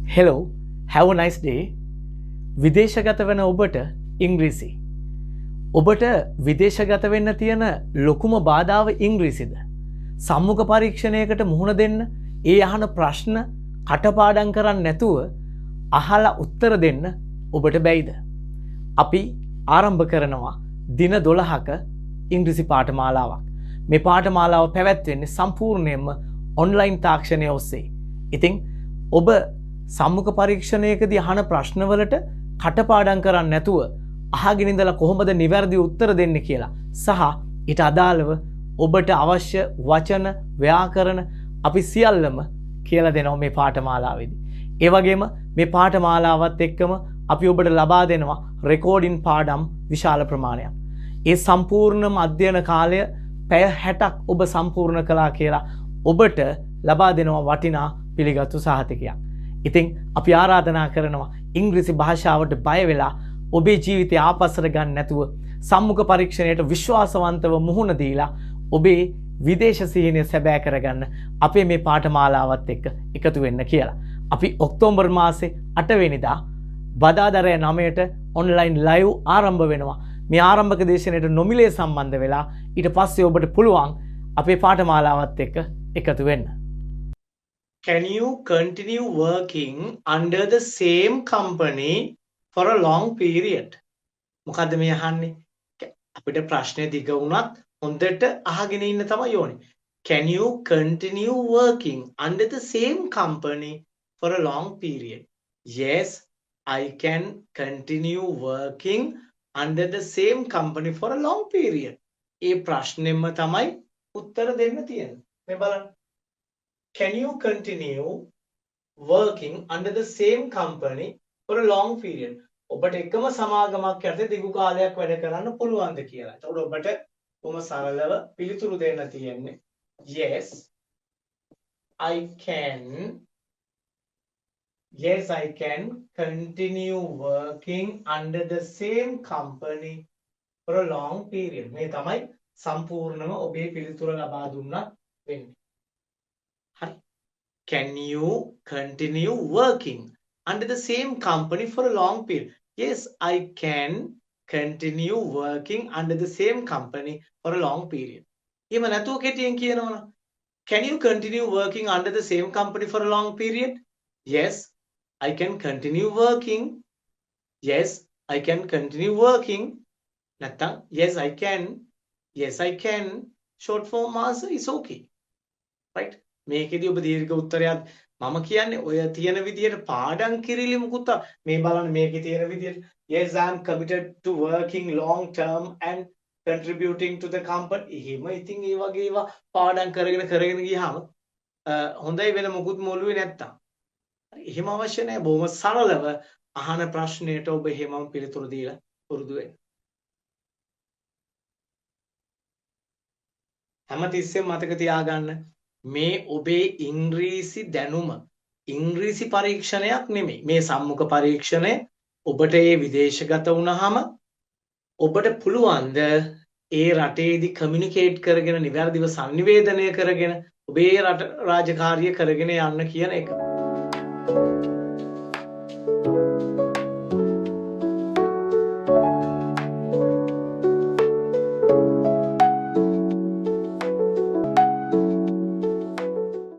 Hello, have a nice day. විදේශගත වන ඔබට ඉංග්‍රීසි. ඔබට විදේශගත වෙන්න තියෙන ලොකුම බාධාව ඉංග්‍රීසිද? සම්මුඛ පරීක්ෂණයකට මුහුණ දෙන්න ඒ අහන ප්‍රශ්න කටපාඩම් කරන්නේ නැතුව අහලා උත්තර දෙන්න ඔබට බැයිද? අපි ආරම්භ කරනවා දින 12ක ඉංග්‍රීසි පාඨමාලාවක්. මේ පාඨමාලාව පැවැත්වෙන්නේ සම්පූර්ණයෙන්ම ඔන්ලයින් තාක්ෂණය ඔස්සේ. ඉතින් ඔබ සම්මුඛ පරීක්ෂණයකදී අහන ප්‍රශ්නවලට කටපාඩම් කරන්නේ නැතුව අහගෙන ඉඳලා කොහොමද නිවැරදි උත්තර දෙන්නේ කියලා සහ ඊට අදාළව ඔබට අවශ්‍ය වචන ව්‍යාකරණ අපි සියල්ලම කියලා දෙනවා මේ පාඨමාලාවේදී. ඒ වගේම මේ පාඨමාලාවත් එක්කම අපි ඔබට ලබා දෙනවා රෙකෝඩින් පාඩම් විශාල ප්‍රමාණයක්. ඒ සම්පූර්ණම අධ්‍යයන කාලය පැය 60ක් ඔබ සම්පූර්ණ කළා කියලා ඔබට ලබා දෙනවා වටිනා පිළිගත්තු සහතිකයක්. ඉතින් අපි ආරාධනා කරනවා ඉංග්‍රීසි භාෂාවට බය වෙලා ඔබේ ජීවිතය ආපස්සට ගන්න නැතුව සම්මුඛ පරීක්ෂණයට විශ්වාසවන්තව මුහුණ දීලා ඔබේ විදේශ සිහිනය සැබෑ කරගන්න අපේ මේ පාඨමාලාවත් එක්ක එකතු වෙන්න කියලා. අපි ඔක්තෝබර් මාසේ 8 වෙනිදා බදාදරය 9ට ඔන්ලයින් ලයිව් ආරම්භ වෙනවා. මේ ආරම්භක දේශනයට නොමිලේ සම්බන්ධ වෙලා ඊට පස්සේ ඔබට පුළුවන් අපේ පාඨමාලාවත් එක්ක එකතු වෙන්න. Can you continue working under the same company for a long period? මොකද්ද මේ අහන්නේ? අපිට ප්‍රශ්නේ දිග වුණත් හොඳට අහගෙන ඉන්න තමයි ඕනේ. Can you continue working under the same company for a long period? Yes, I can continue working under the same company for a long period. ඒ ප්‍රශ්නෙම තමයි උත්තර දෙන්න තියෙන්නේ. මේ බලන්න. Can you continue working under the same company for a long period? ඔබට එකම සමාගමක් යටතේ දිගු කාලයක් වැඩ කරන්න පුළුවන්ද කියලා. එතකොට ඔබට කොහොම සරලව පිළිතුරු දෙන්න තියෙන්නේ. Yes, I can. Yes, I can continue working under the same company for a long period. මේ තමයි සම්පූර්ණම ඔබේ පිළිතුර ලබා දුන්නත් වෙන්නේ. Can you continue working under the same company for a long period? Yes, I can continue working under the same company for a long period. එහෙම නැතුව කෙටියෙන් කියනවනම් Can you continue working under the same company for a long period? Yes, I can continue working. Yes, I can continue working. නැත්නම් Yes, I can. Yes, I can. Short form answer is okay. Right? මේකෙදී ඔබ දීර්ඝ උත්තරයක් මම කියන්නේ ඔය තියෙන විදියට පාඩම් කිරීලි මුකුත් මේ බලන්න මේකේ තියෙන විදියට yes I am committed to working long term and contributing to the company එහෙම ඉතින් ඒ වගේ ඒවා පාඩම් කරගෙන ගියාම හොඳයි වෙන මුකුත් මොළුවේ නැත්තම් එහෙම අවශ්‍ය නැහැ බොහොම සරලව අහන ප්‍රශ්නයට ඔබ එහෙමම පිළිතුරු දීලා පුරුදු වෙන්න හැමතිස්සෙම මතක තියාගන්න මේ ඔබේ ඉංග්‍රීසි දැනුම ඉංග්‍රීසි පරීක්ෂණයක් නෙමෙයි මේ සම්මුඛ පරීක්ෂණය ඔබට ඒ විදේශගත වුණාම ඔබට පුළුවන් ද ඒ රටේදී කමියුනිකේට් කරගෙන නිවැරදිව sannivedanaya කරගෙන ඔබේ රට රාජකාරිය කරගෙන යන්න කියන එක